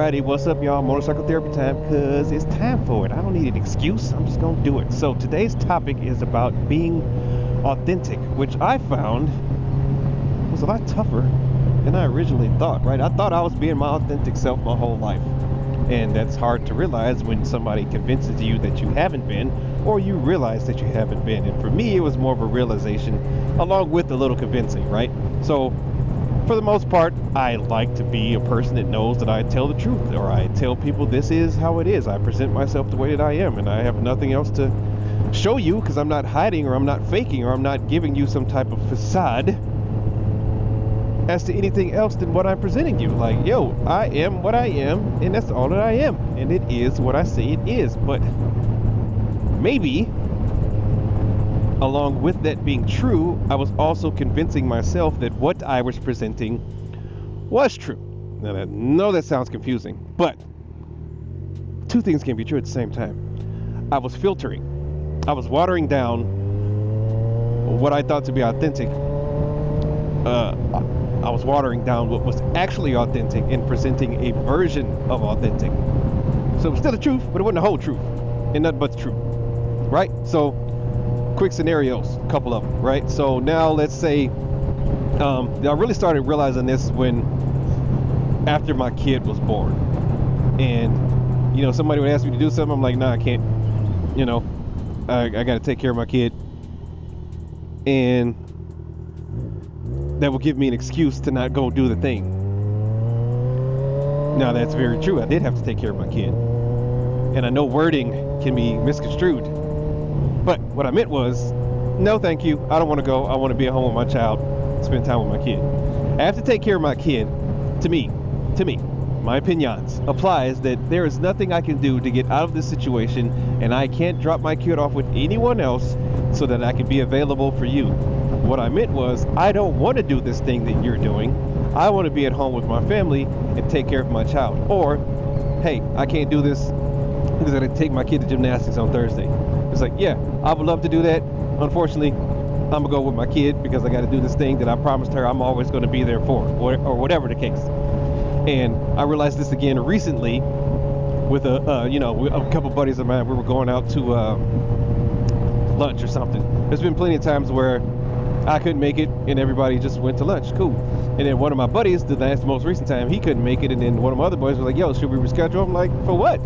Alrighty, what's up, y'all? Motorcycle therapy time, because it's time for it. I don't need an excuse. I'm just gonna do it. So today's topic is about being authentic, which I found was a lot tougher than I originally thought, right? I thought I was being my authentic self my whole life. And that's hard to realize when somebody convinces you that you haven't been, or you realize that you haven't been. And for me, it was more of a realization along with a little convincing, right? So for the most part, I like to be a person that knows that I tell the truth, or I tell people this is how it is. I present myself the way that I am, and I have nothing else to show you because I'm not hiding, or I'm not faking, or I'm not giving you some type of facade as to anything else than what I'm presenting you. Like, yo, I am what I am, and that's all that I am, and it is what I say it is. But maybe along with that being true, I was also convincing myself that what I was presenting was true. Now, I know that sounds confusing, but two things can be true at the same time. I was filtering. I was watering down what I thought to be authentic. I was watering down what was actually authentic and presenting a version of authentic. So it was still the truth, but it wasn't the whole truth, and nothing but the truth, right? So quick scenarios, a couple of them, right? So now let's say I really started realizing this when after my kid was born, and somebody would ask me to do something, I'm like, nah, I can't. I got to take care of my kid, and that will give me an excuse to not go do the thing. Now that's very true. I did have to take care of my kid, and I know wording can be misconstrued, but what I meant was, no thank you, I don't want to go. I want to be at home with my child, spend time with my kid. I have to take care of my kid. To me, my opinions applies that there is nothing I can do to get out of this situation, and I can't drop my kid off with anyone else so that I can be available for you. What I meant was, I don't want to do this thing that you're doing. I want to be at home with my family and take care of my child. Or, hey, I can't do this because I got to take my kid to gymnastics on Thursday. It's like, yeah, I would love to do that. Unfortunately, I'm going to go with my kid because I got to do this thing that I promised her I'm always going to be there for, or whatever the case. And I realized this again recently with a couple buddies of mine. We were going out to lunch or something. There's been plenty of times where I couldn't make it and everybody just went to lunch. Cool. And then one of my buddies, the most recent time, he couldn't make it, and then one of my other boys was like, yo, should we reschedule? I'm like, for what?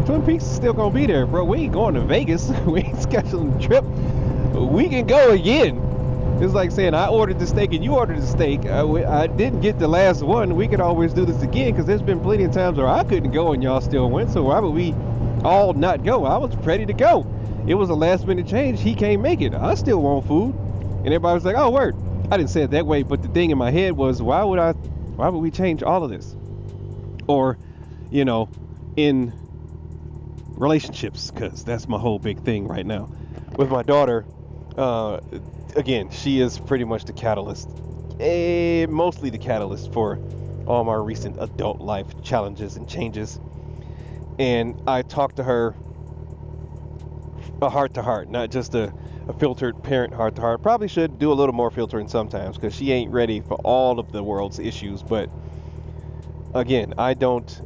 Twin Peaks is still gonna be there, bro. We ain't going to Vegas. We ain't scheduling the trip. We can go again. It's like saying I ordered the steak and you ordered the steak. I didn't get the last one. We could always do this again, because there's been plenty of times where I couldn't go and y'all still went. So why would we all not go? I was ready to go. It was a last minute change. He can't make it. I still want food. And everybody was like, oh, word. I didn't say it that way, but the thing in my head was, why would we change all of this? Or, in relationships, because that's my whole big thing right now. With my daughter, again, she is pretty much the catalyst, mostly the catalyst for all my recent adult life challenges and changes. And I talk to her a heart to heart, not just a filtered parent heart to heart. Probably should do a little more filtering sometimes, because she ain't ready for all of the world's issues. But again, I don't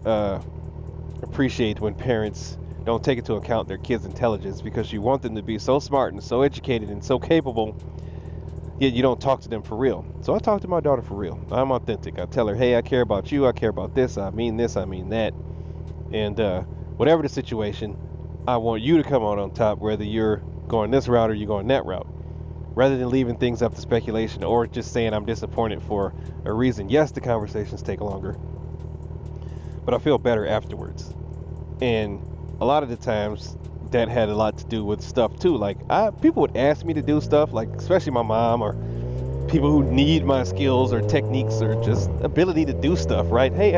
appreciate when parents don't take into account their kids' intelligence, because you want them to be so smart and so educated and so capable, yet you don't talk to them for real. So I talk to my daughter for real. I'm authentic. I tell her, hey, I care about you. I care about this. I mean that. And whatever the situation, I want you to come out on top, whether you're going this route or you're going that route, rather than leaving things up to speculation or just saying I'm disappointed for a reason. Yes, the conversations take longer, but I feel better afterwards. And a lot of the times that had a lot to do with stuff too. Like, people would ask me to do stuff, like especially my mom, or people who need my skills or techniques or just ability to do stuff, right? Hey,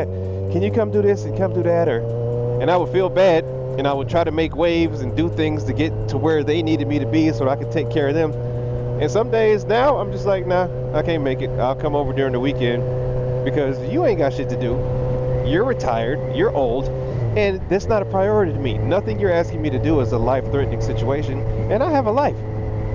can you come do this and come do that? And I would feel bad, and I would try to make waves and do things to get to where they needed me to be so I could take care of them. And some days now I'm just like, nah, I can't make it. I'll come over during the weekend, because you ain't got shit to do. You're retired, you're old, and that's not a priority to me. Nothing you're asking me to do is a life-threatening situation, and I have a life.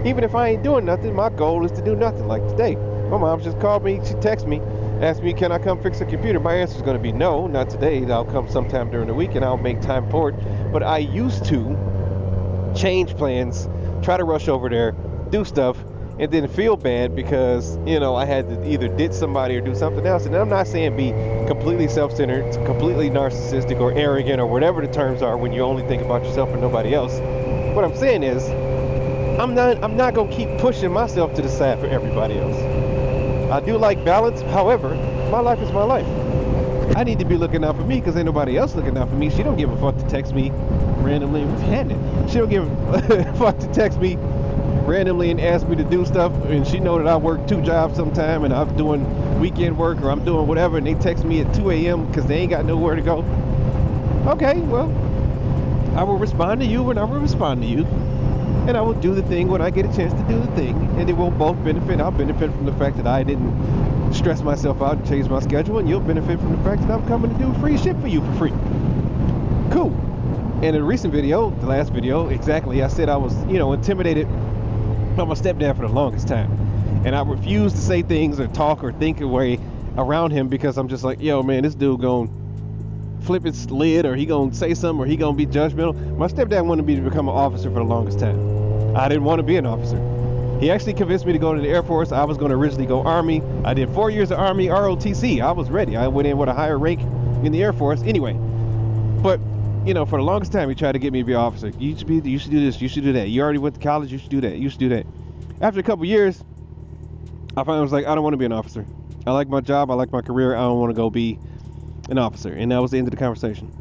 Even if I ain't doing nothing, my goal is to do nothing. Like today, my mom just called me, she texted me, ask me, can I come fix a computer? My answer is going to be no, not today. I'll come sometime during the week and I'll make time for it. But I used to change plans, try to rush over there, do stuff, and then feel bad because, I had to either ditch somebody or do something else. And I'm not saying be completely self-centered, completely narcissistic or arrogant or whatever the terms are when you only think about yourself and nobody else. What I'm saying is, I'm not going to keep pushing myself to the side for everybody else. I do like balance. However, my life is my life. I need to be looking out for me because ain't nobody else looking out for me. She don't give a fuck to text me randomly. What's happening? She don't give a fuck to text me randomly and ask me to do stuff, and she know that I work 2 jobs sometime and I'm doing weekend work or I'm doing whatever, and they text me at 2 a.m. because they ain't got nowhere to go. Okay, well, I will respond to you when I will respond to you, and I will do the thing when I get a chance to do the thing, and it will both benefit. I'll benefit from the fact that I didn't stress myself out and change my schedule, and you'll benefit from the fact that I'm coming to do free shit for you for free. Cool. In a recent video, the last video, exactly, I said I was, intimidated by my stepdad for the longest time, and I refused to say things or talk or think away around him because I'm just like, yo man, this dude gonna flip his lid, or he gonna say something, or he gonna be judgmental. My stepdad wanted me to become an officer for the longest time. I didn't want to be an officer. He actually convinced me to go to the Air Force. I was going to originally go Army. I did 4 years of Army ROTC. I was ready. I went in with a higher rank in the Air Force anyway. But for the longest time, he tried to get me to be an officer. You should do this, you should do that. You already went to college, you should do that, you should do that. After a couple years, I finally was like, I don't want to be an officer. I like my job, I like my career, I don't want to go be an officer. And that was the end of the conversation.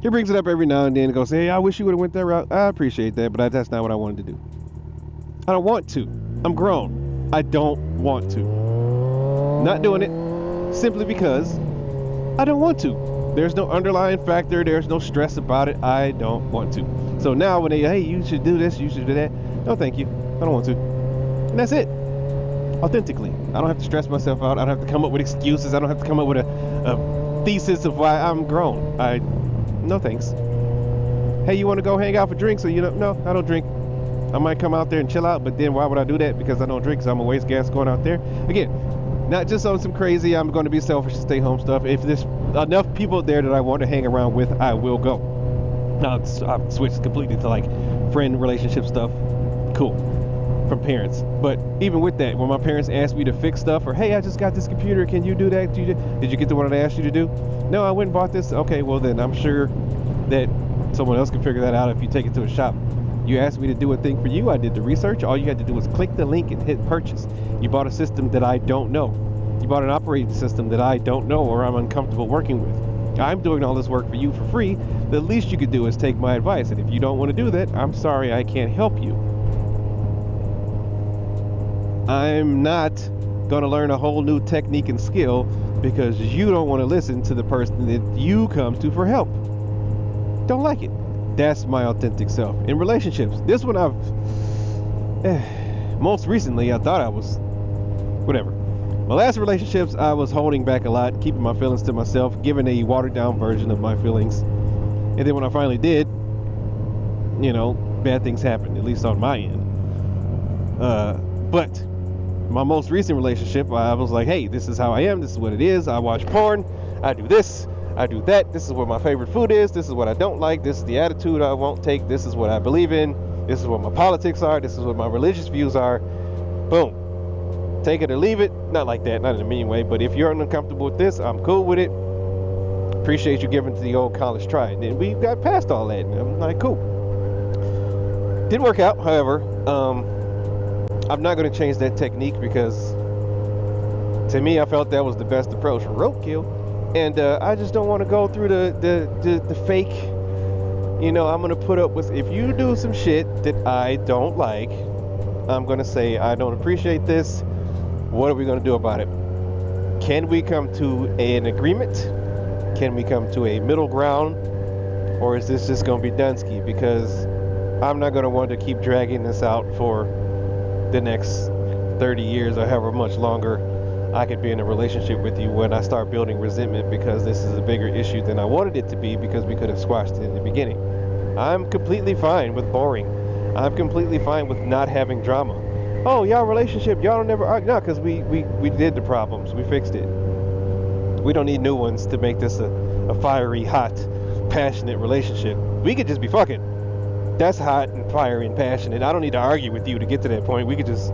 He brings it up every now and then and goes, hey, I wish you would have went that route. I appreciate that, but that's not what I wanted to do. I don't want to. I'm grown. I don't want to. Not doing it simply because I don't want to. There's no underlying factor. There's no stress about it. I don't want to. So now when they, hey, you should do this, you should do that. No, thank you. I don't want to. And that's it. Authentically. I don't have to stress myself out. I don't have to come up with excuses. I don't have to come up with a thesis of why I'm grown. No thanks. Hey, you want to go hang out for drinks? Or no, I don't drink. I might come out there and chill out, but then why would I do that? Because I don't drink, so I'm gonna waste gas going out there. Again, not just on some crazy, I'm going to be selfish and stay home stuff. If there's enough people there that I want to hang around with, I will go. Now, I've switched completely to like friend relationship stuff. Cool. From parents. But even with that, when my parents ask me to fix stuff, or hey, I just got this computer, can you do that? Did you get the one that I asked you to do? No, I went and bought this. Okay, well then I'm sure that someone else can figure that out if you take it to a shop. You asked me to do a thing for you, I did the research. All you had to do was click the link and hit purchase. You bought a system that I don't know. You bought an operating system that I don't know or I'm uncomfortable working with. I'm doing all this work for you for free. The least you could do is take my advice. And if you don't want to do that, I'm sorry, I can't help you. I'm not going to learn a whole new technique and skill because you don't want to listen to the person that you come to for help. Don't like it. That's my authentic self. In relationships, this one most recently I thought I was whatever. My last relationships, I was holding back a lot, keeping my feelings to myself, giving a watered down version of my feelings. And then when I finally did, bad things happened, at least on my end. But my most recent relationship, I was like, hey, this is how I am, this is what it is. I watch porn, I do this, I do that, this is what my favorite food is, this is what I don't like, this is the attitude I won't take, this is what I believe in, this is what my politics are, this is what my religious views are. Boom. Take it or leave it. Not like that, not in a mean way, but if you're uncomfortable with this, I'm cool with it. Appreciate you giving to the old college try. And then we got past all that, and I'm like, cool. Didn't work out, however. I'm not going to change that technique because to me, I felt that was the best approach. Roadkill. And I just don't want to go through the fake, I'm going to put up with, if you do some shit that I don't like, I'm going to say, I don't appreciate this. What are we going to do about it? Can we come to an agreement? Can we come to a middle ground? Or is this just going to be Dunsky? Because I'm not going to want to keep dragging this out for the next 30 years or however much longer I could be in a relationship with you when I start building resentment because this is a bigger issue than I wanted it to be because we could have squashed it in the beginning. I'm completely fine with boring. I'm completely fine with not having drama. Oh, y'all relationship, y'all don't never argue. No, because we did the problems. We fixed it. We don't need new ones to make this a fiery, hot, passionate relationship. We could just be fucking. That's hot and fiery and passionate. I don't need to argue with you to get to that point. We could just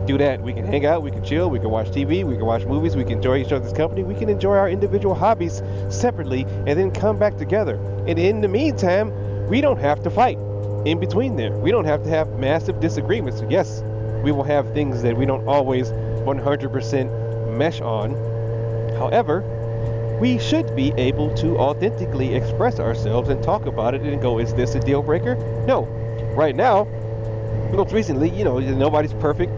do that. We can hang out, we can chill, we can watch TV, we can watch movies, we can enjoy each other's company, we can enjoy our individual hobbies separately and then come back together. And in the meantime, we don't have to fight in between there. We don't have to have massive disagreements. Yes, we will have things that we don't always 100% mesh on. However, we should be able to authentically express ourselves and talk about it and go, is this a deal breaker? No. Right now, most recently, nobody's perfect,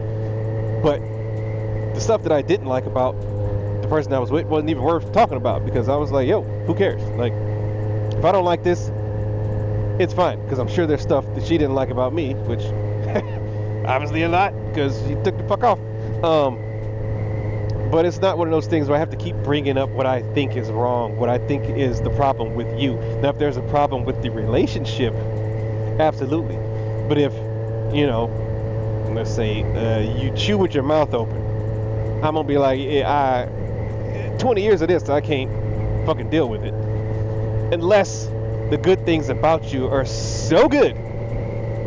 but the stuff that I didn't like about the person I was with wasn't even worth talking about, because I was like, yo, who cares? Like, if I don't like this, it's fine, because I'm sure there's stuff that she didn't like about me, which obviously a lot, because she took the fuck off. But it's not one of those things where I have to keep bringing up what I think is wrong, what I think is the problem with you. Now, if there's a problem with the relationship, absolutely. But if, let's say you chew with your mouth open, I'm going to be like, 20 years of this, I can't fucking deal with it. Unless the good things about you are so good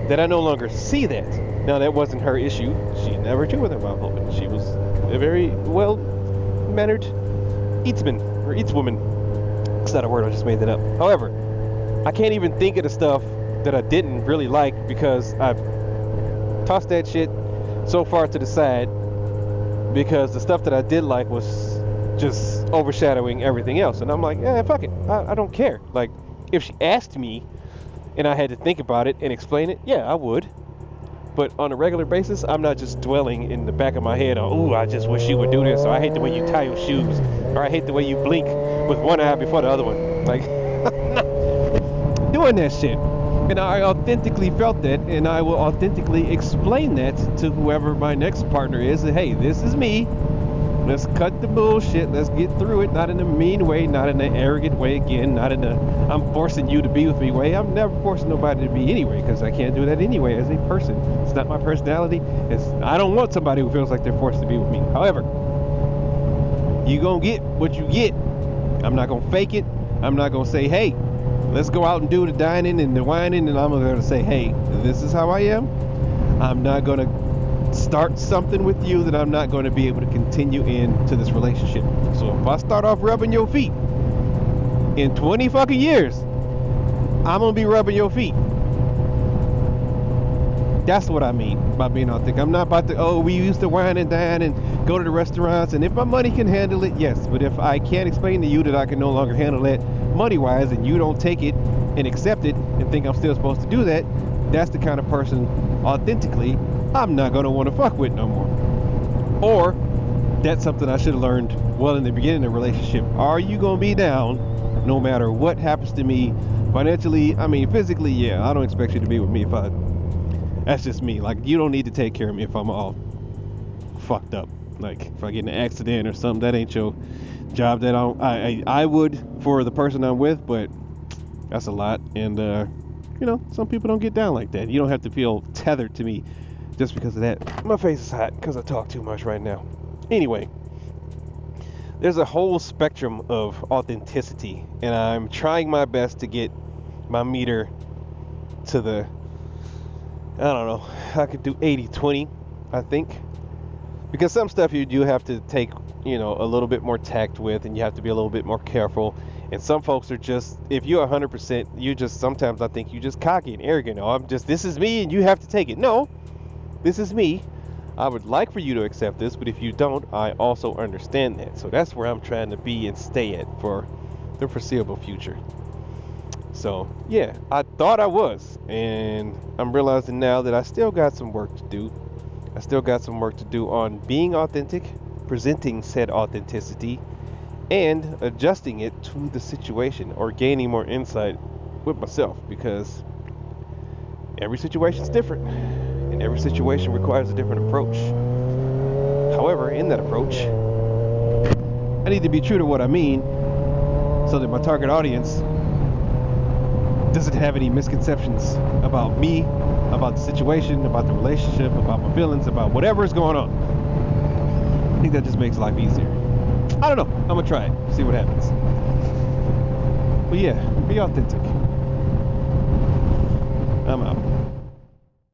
that I no longer see that. Now, that wasn't her issue. She never chewed with her mouth open. She was a very well-mannered eatswoman. It's not a word, I just made that up. However, I can't even think of the stuff that I didn't really like, because I've tossed that shit so far to the side, because the stuff that I did like was just overshadowing everything else. And I'm like, yeah, fuck it. I don't care. Like, if she asked me and I had to think about it and explain it, yeah, I would. But on a regular basis, I'm not just dwelling in the back of my head on, ooh, I just wish you would do this, or I hate the way you tie your shoes, or I hate the way you blink with one eye before the other one. Like, I'm not doing that shit. And I authentically felt that, and I will authentically explain that to whoever my next partner is. That, hey, this is me. Let's cut the bullshit. Let's get through it. Not in a mean way, not in an arrogant way again, not in a I'm forcing you to be with me way. I'm never forcing nobody to be anyway, because I can't do that anyway as a person. It's not my personality. I don't want somebody who feels like they're forced to be with me. However, you gonna get what you get. I'm not gonna fake it. I'm not gonna say, hey, let's go out and do the dining and the whining, and I'm gonna say, hey, this is how I am. I'm not gonna start something with you that I'm not going to be able to continue into this relationship. So if I start off rubbing your feet, in 20 fucking years, I'm going to be rubbing your feet. That's what I mean by being authentic. I'm not about to, we used to wine and dine and go to the restaurants, and if my money can handle it, yes. But if I can't explain to you that I can no longer handle that money-wise, and you don't take it and accept it and think I'm still supposed to do that, that's the kind of person, authentically, I'm not going to want to fuck with no more. Or, that's something I should have learned well in the beginning of the relationship. Are you going to be down no matter what happens to me financially? I mean, physically, yeah, I don't expect you to be with me that's just me. Like, you don't need to take care of me if I'm all fucked up. Like, if I get in an accident or something, that ain't your job. That I would for the person I'm with, but that's a lot. And, some people don't get down like that. You don't have to feel tethered to me just because of that. My face is hot because I talk too much right now. Anyway, there's a whole spectrum of authenticity, and I'm trying my best to get my meter to the, I don't know, I could do 80-20, I think. Because some stuff you do have to take, a little bit more tact with, and you have to be a little bit more careful. And some folks are just, if you're 100%, you just, sometimes I think you just cocky and arrogant. Oh, this is me and you have to take it. No, this is me. I would like for you to accept this, but if you don't, I also understand that. So that's where I'm trying to be and stay at for the foreseeable future. So, yeah, I thought I was, and I'm realizing now that I still got some work to do. I still got some work to do on being authentic, presenting said authenticity, and adjusting it to the situation, or gaining more insight with myself, because every situation is different, and every situation requires a different approach. However, in that approach, I need to be true to what I mean, so that my target audience doesn't have any misconceptions about me, about the situation, about the relationship, about my feelings, about whatever is going on. I think that just makes life easier. I don't know. I'm gonna try it. See what happens. But yeah, be authentic. I'm out.